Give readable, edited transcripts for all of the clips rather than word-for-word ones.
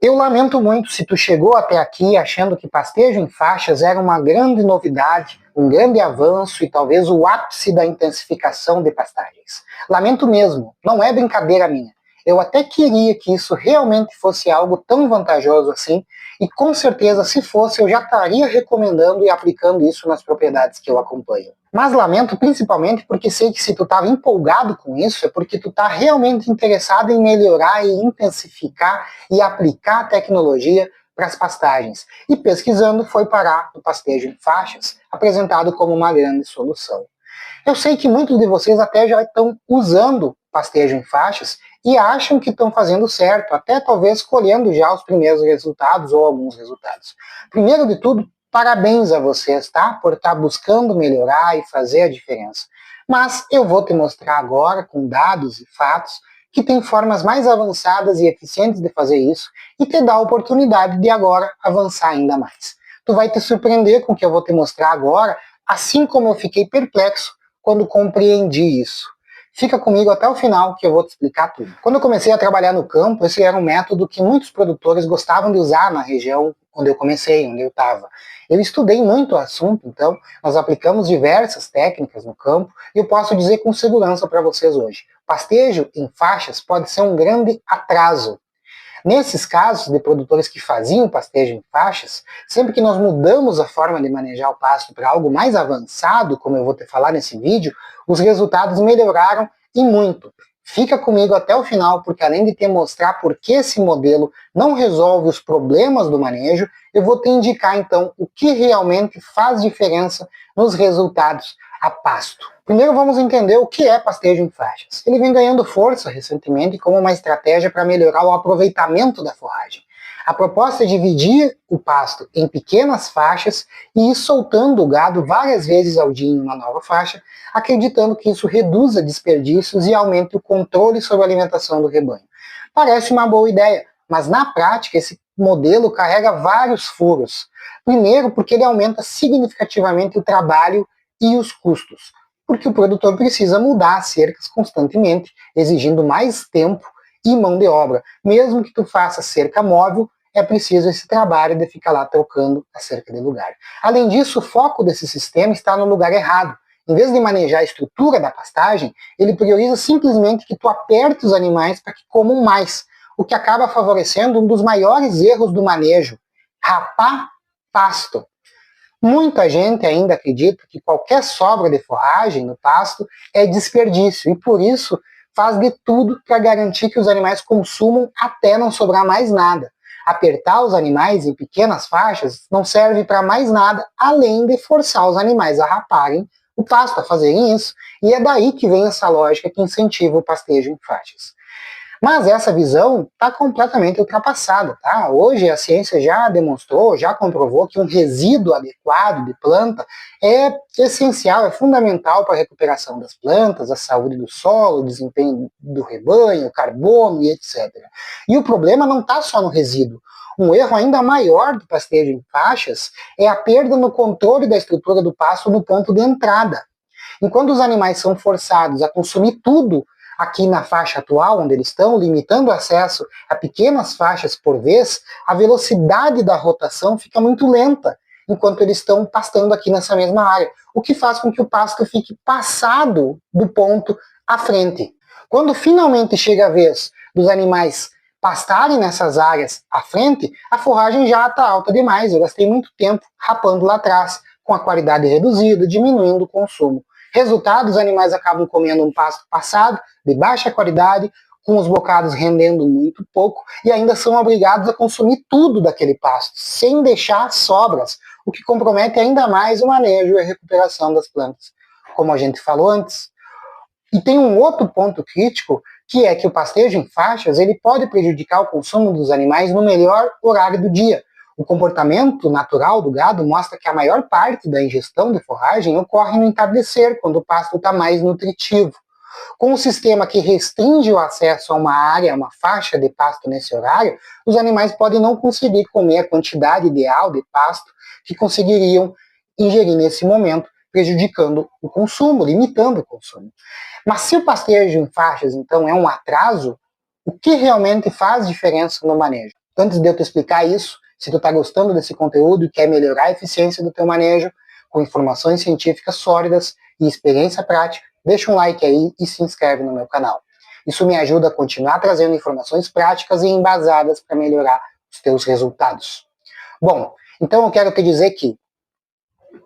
Eu lamento muito se tu chegou até aqui achando que pastejo em faixas era uma grande novidade, um grande avanço e talvez o ápice da intensificação de pastagens. Lamento mesmo, não é brincadeira minha. Eu até queria que isso realmente fosse algo tão vantajoso assim, e com certeza, se fosse, eu já estaria recomendando e aplicando isso nas propriedades que eu acompanho. Mas lamento principalmente porque sei que se tu estava empolgado com isso, é porque tu está realmente interessado em melhorar e intensificar e aplicar a tecnologia para as pastagens. E pesquisando foi parar no pastejo em faixas, apresentado como uma grande solução. Eu sei que muitos de vocês até já estão usando pastejo em faixas e acham que estão fazendo certo, até talvez colhendo já os primeiros resultados ou alguns resultados. Primeiro de tudo, parabéns a vocês, tá? Por estar buscando melhorar e fazer a diferença. Mas eu vou te mostrar agora, com dados e fatos, que tem formas mais avançadas e eficientes de fazer isso e te dá a oportunidade de agora avançar ainda mais. Tu vai te surpreender com o que eu vou te mostrar agora, assim como eu fiquei perplexo quando compreendi isso. Fica comigo até o final que eu vou te explicar tudo. Quando eu comecei a trabalhar no campo, esse era um método que muitos produtores gostavam de usar na região onde eu comecei, onde eu estava. Eu estudei muito o assunto, então nós aplicamos diversas técnicas no campo e eu posso dizer com segurança para vocês hoje. Pastejo em faixas pode ser um grande atraso. Nesses casos de produtores que faziam pastejo em faixas, sempre que nós mudamos a forma de manejar o pasto para algo mais avançado, como eu vou te falar nesse vídeo, os resultados melhoraram e muito. Fica comigo até o final, porque além de te mostrar por que esse modelo não resolve os problemas do manejo, eu vou te indicar então o que realmente faz diferença nos resultados a pasto. Primeiro vamos entender o que é pastejo em faixas. Ele vem ganhando força recentemente como uma estratégia para melhorar o aproveitamento da forragem. A proposta é dividir o pasto em pequenas faixas e ir soltando o gado várias vezes ao dia em uma nova faixa, acreditando que isso reduza desperdícios e aumente o controle sobre a alimentação do rebanho. Parece uma boa ideia, mas na prática esse modelo carrega vários furos. Primeiro, porque ele aumenta significativamente o trabalho e os custos, porque o produtor precisa mudar as cercas constantemente, exigindo mais tempo e mão de obra. Mesmo que tu faça cerca móvel, é preciso esse trabalho de ficar lá trocando a cerca de lugar. Além disso, o foco desse sistema está no lugar errado. Em vez de manejar a estrutura da pastagem, ele prioriza simplesmente que tu aperte os animais para que comam mais, o que acaba favorecendo um dos maiores erros do manejo: rapar pasto. Muita gente ainda acredita que qualquer sobra de forragem no pasto é desperdício e por isso faz de tudo para garantir que os animais consumam até não sobrar mais nada. Apertar os animais em pequenas faixas não serve para mais nada além de forçar os animais a raparem o pasto, a fazerem isso, e é daí que vem essa lógica que incentiva o pastejo em faixas. Mas essa visão está completamente ultrapassada, tá? Hoje a ciência já demonstrou, já comprovou que um resíduo adequado de planta é essencial, é fundamental para a recuperação das plantas, a saúde do solo, o desempenho do rebanho, o carbono e etc. E o problema não está só no resíduo. Um erro ainda maior do pastejo em faixas é a perda no controle da estrutura do pasto no ponto de entrada. Enquanto os animais são forçados a consumir tudo aqui na faixa atual, onde eles estão, limitando o acesso a pequenas faixas por vez, a velocidade da rotação fica muito lenta, enquanto eles estão pastando aqui nessa mesma área, o que faz com que o pasto fique passado do ponto à frente. Quando finalmente chega a vez dos animais pastarem nessas áreas à frente, a forragem já está alta demais, eu gastei muito tempo rapando lá atrás, com a qualidade reduzida, diminuindo o consumo. Resultado, os animais acabam comendo um pasto passado, de baixa qualidade, com os bocados rendendo muito pouco, e ainda são obrigados a consumir tudo daquele pasto, sem deixar sobras, o que compromete ainda mais o manejo e a recuperação das plantas, como a gente falou antes. E tem um outro ponto crítico, que é que o pastejo em faixas ele pode prejudicar o consumo dos animais no melhor horário do dia. O comportamento natural do gado mostra que a maior parte da ingestão de forragem ocorre no entardecer, quando o pasto está mais nutritivo. Com um sistema que restringe o acesso a uma área, uma faixa de pasto nesse horário, os animais podem não conseguir comer a quantidade ideal de pasto que conseguiriam ingerir nesse momento, prejudicando o consumo, limitando o consumo. Mas se o pastejo em faixas, então, é um atraso, o que realmente faz diferença no manejo? Antes de eu te explicar isso, se tu está gostando desse conteúdo e quer melhorar a eficiência do teu manejo, com informações científicas sólidas e experiência prática, deixa um like aí e se inscreve no meu canal. Isso me ajuda a continuar trazendo informações práticas e embasadas para melhorar os teus resultados. Bom, então eu quero te dizer que,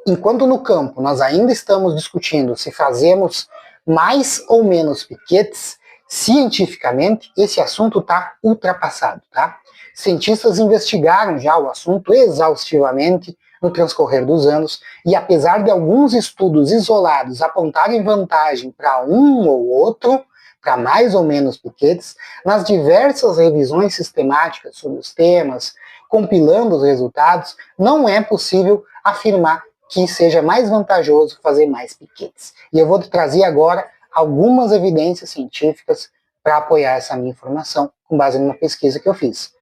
enquanto no campo nós ainda estamos discutindo se fazemos mais ou menos piquetes, cientificamente esse assunto está ultrapassado, tá? Cientistas investigaram já o assunto exaustivamente no transcorrer dos anos, e apesar de alguns estudos isolados apontarem vantagem para um ou outro, para mais ou menos piquetes, nas diversas revisões sistemáticas sobre os temas, compilando os resultados, não é possível afirmar que seja mais vantajoso fazer mais piquetes. E eu vou te trazer agora algumas evidências científicas para apoiar essa minha informação, com base numa pesquisa que eu fiz.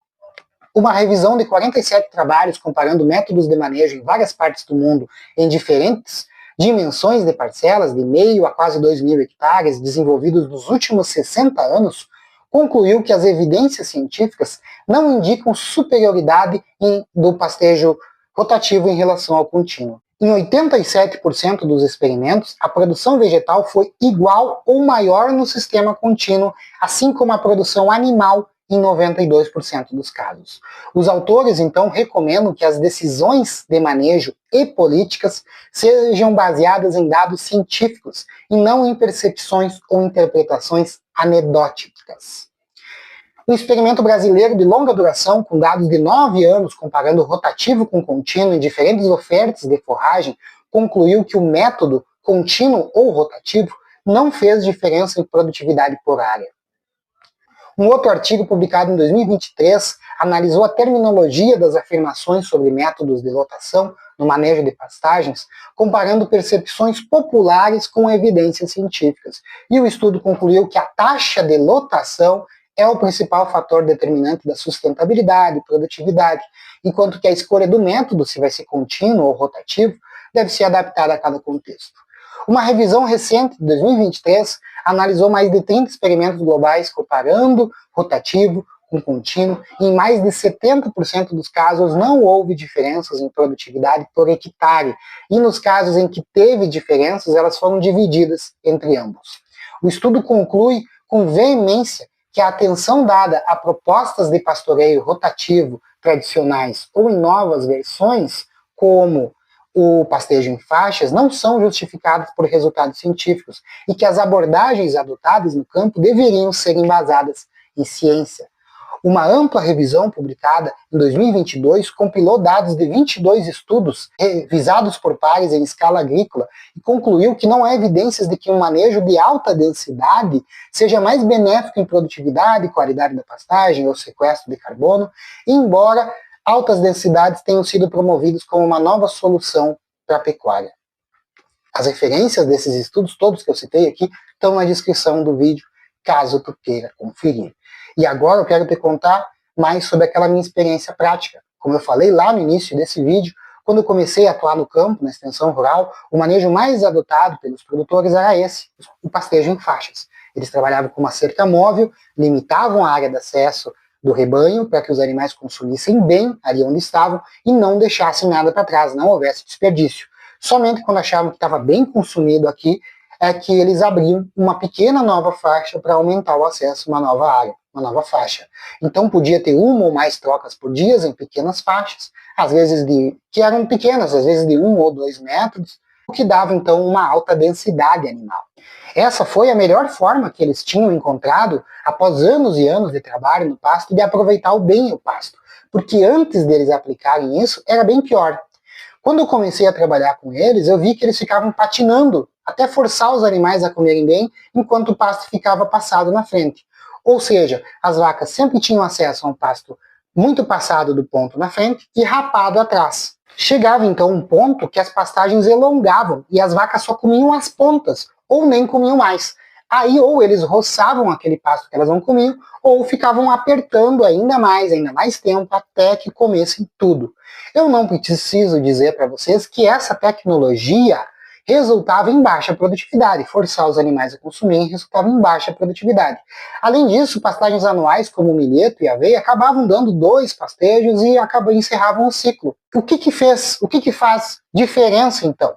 Uma revisão de 47 trabalhos comparando métodos de manejo em várias partes do mundo em diferentes dimensões de parcelas, de meio a quase 2.000 hectares, desenvolvidos nos últimos 60 anos, concluiu que as evidências científicas não indicam superioridade do pastejo rotativo em relação ao contínuo. Em 87% dos experimentos, a produção vegetal foi igual ou maior no sistema contínuo, assim como a produção animal em 92% dos casos. Os autores, então, recomendam que as decisões de manejo e políticas sejam baseadas em dados científicos e não em percepções ou interpretações anedóticas. Um experimento brasileiro de longa duração, com dados de 9 anos, comparando rotativo com contínuo em diferentes ofertas de forragem, concluiu que o método contínuo ou rotativo não fez diferença em produtividade por área. Um outro artigo publicado em 2023 analisou a terminologia das afirmações sobre métodos de lotação no manejo de pastagens, comparando percepções populares com evidências científicas. E o estudo concluiu que a taxa de lotação é o principal fator determinante da sustentabilidade e produtividade, enquanto que a escolha do método, se vai ser contínuo ou rotativo, deve ser adaptada a cada contexto. Uma revisão recente, de 2023, analisou mais de 30 experimentos globais comparando rotativo com contínuo, e em mais de 70% dos casos não houve diferenças em produtividade por hectare, e nos casos em que teve diferenças, elas foram divididas entre ambos. O estudo conclui com veemência que a atenção dada a propostas de pastoreio rotativo tradicionais ou em novas versões, como o pastejo em faixas, não são justificadas por resultados científicos e que as abordagens adotadas no campo deveriam ser embasadas em ciência. Uma ampla revisão publicada em 2022 compilou dados de 22 estudos revisados por pares em escala agrícola e concluiu que não há evidências de que um manejo de alta densidade seja mais benéfico em produtividade, qualidade da pastagem ou sequestro de carbono, embora altas densidades tenham sido promovidas como uma nova solução para a pecuária. As referências desses estudos, todos que eu citei aqui, estão na descrição do vídeo, caso tu queira conferir. E agora eu quero te contar mais sobre aquela minha experiência prática. Como eu falei lá no início desse vídeo, quando eu comecei a atuar no campo, na extensão rural, o manejo mais adotado pelos produtores era esse, o pastejo em faixas. Eles trabalhavam com uma cerca móvel, limitavam a área de acesso do rebanho para que os animais consumissem bem ali onde estavam e não deixassem nada para trás, não houvesse desperdício. Somente quando achavam que estava bem consumido aqui, é que eles abriam uma pequena nova faixa para aumentar o acesso a uma nova área, uma nova faixa. Então podia ter uma ou mais trocas por dia em pequenas faixas, às vezes que eram pequenas, às vezes de 1 ou 2 metros, o que dava então uma alta densidade animal. Essa foi a melhor forma que eles tinham encontrado, após anos e anos de trabalho no pasto, de aproveitar bem o pasto, porque antes deles aplicarem isso, era bem pior. Quando eu comecei a trabalhar com eles, eu vi que eles ficavam patinando, até forçar os animais a comerem bem, enquanto o pasto ficava passado na frente. Ou seja, as vacas sempre tinham acesso a um pasto muito passado do ponto na frente e rapado atrás. Chegava então um ponto que as pastagens elongavam e as vacas só comiam as pontas, ou nem comiam mais. Aí ou eles roçavam aquele pasto que elas não comiam, ou ficavam apertando ainda mais tempo, até que comessem tudo. Eu não preciso dizer para vocês que essa tecnologia resultava em baixa produtividade. Forçar os animais a consumirem resultava em baixa produtividade. Além disso, pastagens anuais como milheto e aveia acabavam dando 2 pastejos e encerravam o ciclo. O que faz diferença então?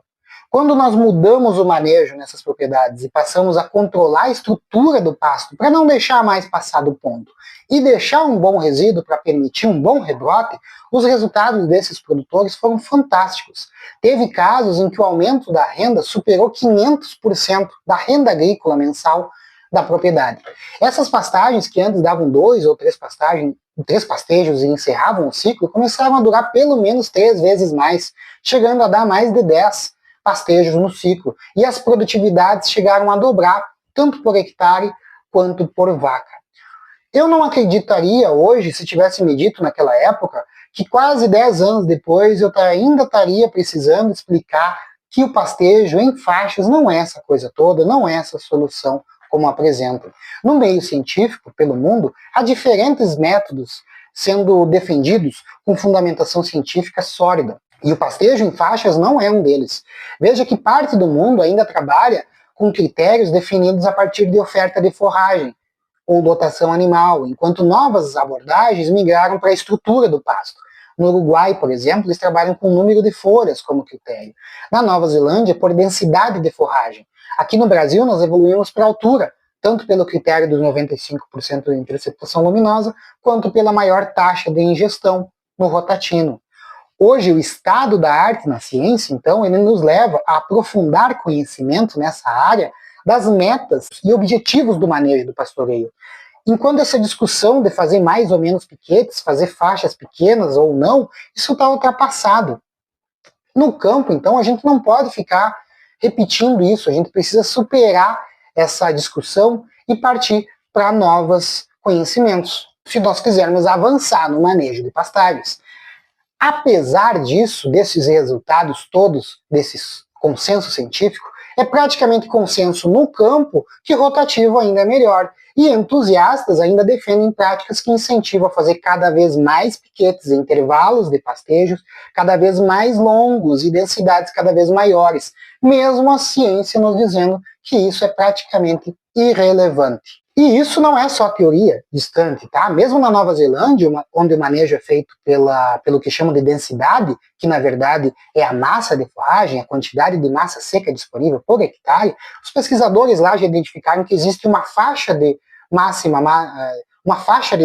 Quando nós mudamos o manejo nessas propriedades e passamos a controlar a estrutura do pasto para não deixar mais passar do ponto e deixar um bom resíduo para permitir um bom rebrote, os resultados desses produtores foram fantásticos. Teve casos em que o aumento da renda superou 500% da renda agrícola mensal da propriedade. Essas pastagens que antes davam 2 ou 3 pastejos e encerravam o ciclo, começaram a durar pelo menos 3 vezes mais, chegando a dar mais de 10 pastejos no ciclo, e as produtividades chegaram a dobrar, tanto por hectare quanto por vaca. Eu não acreditaria hoje, se tivesse me dito naquela época, que quase 10 anos depois eu ainda estaria precisando explicar que o pastejo em faixas não é essa coisa toda, não é essa solução como apresentam. No meio científico, pelo mundo, há diferentes métodos sendo defendidos com fundamentação científica sólida. E o pastejo em faixas não é um deles. Veja que parte do mundo ainda trabalha com critérios definidos a partir de oferta de forragem ou dotação animal, enquanto novas abordagens migraram para a estrutura do pasto. No Uruguai, por exemplo, eles trabalham com o número de folhas como critério. Na Nova Zelândia, por densidade de forragem. Aqui no Brasil, nós evoluímos para a altura, tanto pelo critério dos 95% de interceptação luminosa, quanto pela maior taxa de ingestão no rotatino. Hoje, o estado da arte na ciência, então, ele nos leva a aprofundar conhecimento nessa área das metas e objetivos do manejo do pastoreio. Enquanto essa discussão de fazer mais ou menos piquetes, fazer faixas pequenas ou não, isso está ultrapassado. No campo, então, a gente não pode ficar repetindo isso, a gente precisa superar essa discussão e partir para novos conhecimentos, se nós quisermos avançar no manejo de pastagens. Apesar disso, desses resultados todos, desses consenso científico, é praticamente consenso no campo que rotativo ainda é melhor. E entusiastas ainda defendem práticas que incentivam a fazer cada vez mais piquetes em intervalos de pastejos, cada vez mais longos e densidades cada vez maiores, mesmo a ciência nos dizendo que isso é praticamente irrelevante. E isso não é só teoria distante, tá? Mesmo na Nova Zelândia, onde o manejo é feito pelo que chamam de densidade, que na verdade é a massa de forragem, a quantidade de massa seca disponível por hectare, os pesquisadores lá já identificaram que existe uma faixa de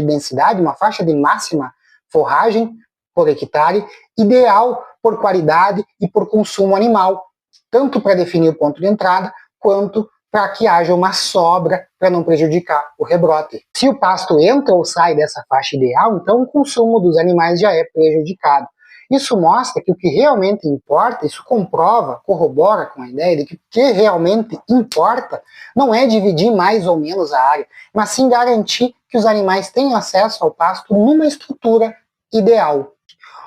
densidade, uma faixa de máxima forragem por hectare, ideal por qualidade e por consumo animal, tanto para definir o ponto de entrada, quanto para que haja uma sobra para não prejudicar o rebrote. Se o pasto entra ou sai dessa faixa ideal, então o consumo dos animais já é prejudicado. Isso mostra que o que realmente importa, isso corrobora com a ideia de que o que realmente importa não é dividir mais ou menos a área, mas sim garantir que os animais tenham acesso ao pasto numa estrutura ideal.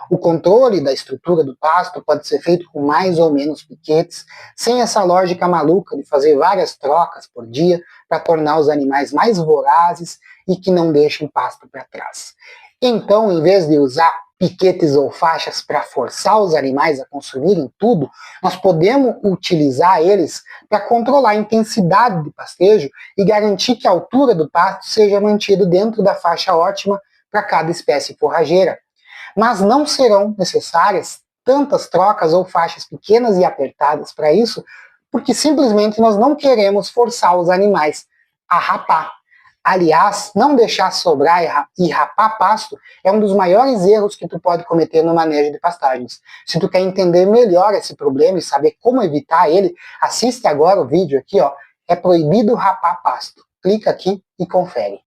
O controle da estrutura do pasto pode ser feito com mais ou menos piquetes, sem essa lógica maluca de fazer várias trocas por dia para tornar os animais mais vorazes e que não deixem pasto para trás. Então, em vez de usar piquetes ou faixas para forçar os animais a consumirem tudo, nós podemos utilizar eles para controlar a intensidade de pastejo e garantir que a altura do pasto seja mantida dentro da faixa ótima para cada espécie forrageira. Mas não serão necessárias tantas trocas ou faixas pequenas e apertadas para isso, porque simplesmente nós não queremos forçar os animais a rapar. Aliás, não deixar sobrar e rapar pasto é um dos maiores erros que tu pode cometer no manejo de pastagens. Se tu quer entender melhor esse problema e saber como evitar ele, assiste agora o vídeo aqui, ó, é proibido rapar pasto. Clica aqui e confere.